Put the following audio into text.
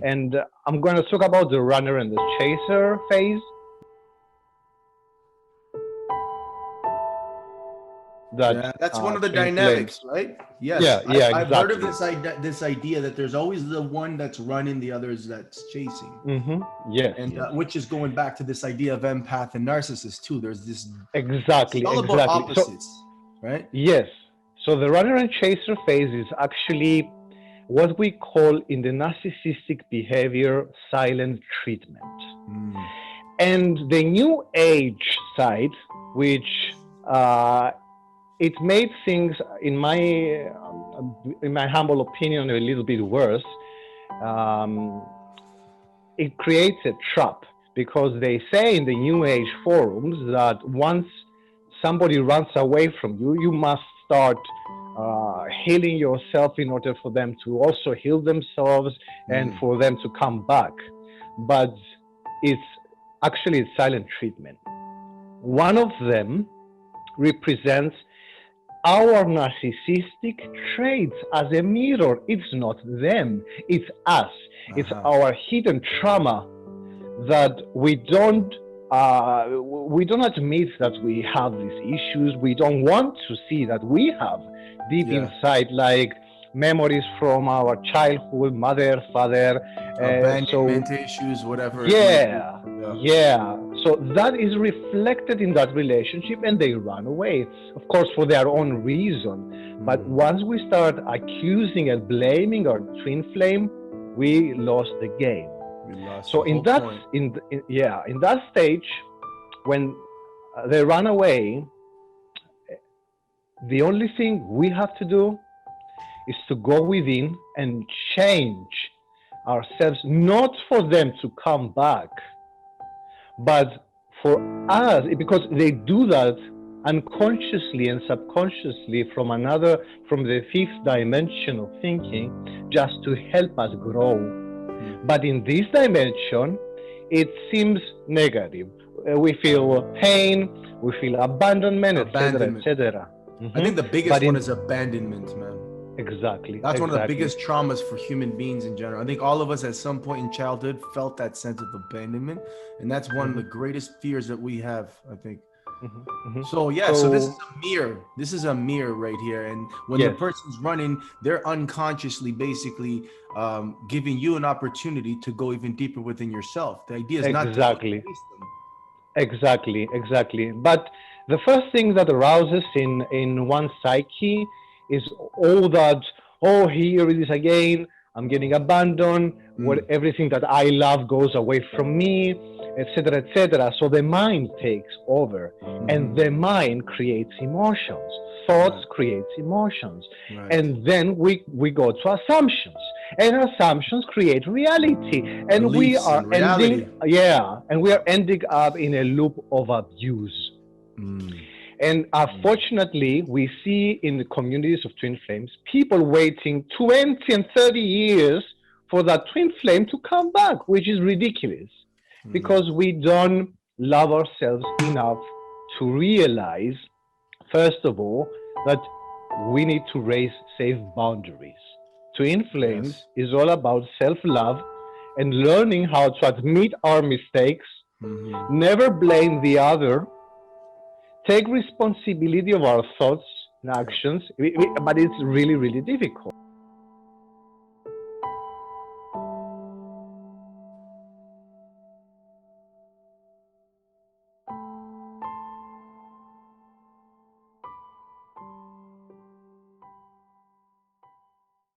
And I'm going to talk about the runner and the chaser phase. That Yeah, that's one of the twin flames. dynamics, right? Yes, Yeah, I've heard of exactly. this idea that there's always the one that's running, the others that's chasing, Yes, and yes. which is going back to this idea of empath and narcissist too. There's this, it's Exactly, all about exactly. So, opposites, right? yes. So the runner and chaser phase is actually what we call in the narcissistic behavior silent treatment. And the new age side, which it made things, in my humble opinion, a little bit worse. It creates a trap because they say in the new age forums that once somebody runs away from you, you must start healing yourself in order for them to also heal themselves and for them to come back. But it's actually a silent treatment. One of them represents our narcissistic traits as a mirror. It's not them, it's us. It's our hidden trauma that we don't admit that we have these issues. We don't want to see that we have deep inside, like memories from our childhood, mother, father, abandonment issues, whatever. Yeah. So that is reflected in that relationship, and they run away, of course, for their own reason. But once we start accusing and blaming our twin flame, we lost the game. So in that stage, when they run away, the only thing we have to do is to go within and change ourselves, not for them to come back, but for us, because they do that unconsciously and subconsciously from the fifth dimension of thinking, just to help us grow. But in this dimension, it seems negative. We feel pain, we feel abandonment, etc., etc. I think the biggest one is abandonment, man. Exactly. That's one of the biggest traumas for human beings in general. I think all of us at some point in childhood felt that sense of abandonment, and that's one of the greatest fears that we have, I think. So so this is a mirror. This is a mirror right here, and when the person's running, they're unconsciously basically giving you an opportunity to go even deeper within yourself. The idea is not to face them. Exactly. But the first thing that arouses in one's psyche is all that, here it is again, I'm getting abandoned, everything that I love goes away from me, etc., etc. So the mind takes over, and the mind creates emotions. Thoughts creates emotions. And then we go to assumptions. And assumptions create reality. And Beliefs and we are ending up in a loop of abuse. And unfortunately, we see in the communities of twin flames, people waiting 20 and 30 years for that twin flame to come back, which is ridiculous, because we don't love ourselves enough to realize, first of all, that we need to raise safe boundaries. Twin flames is all about self-love and learning how to admit our mistakes, never blame the other, take responsibility of our thoughts and actions, but it's really, really difficult.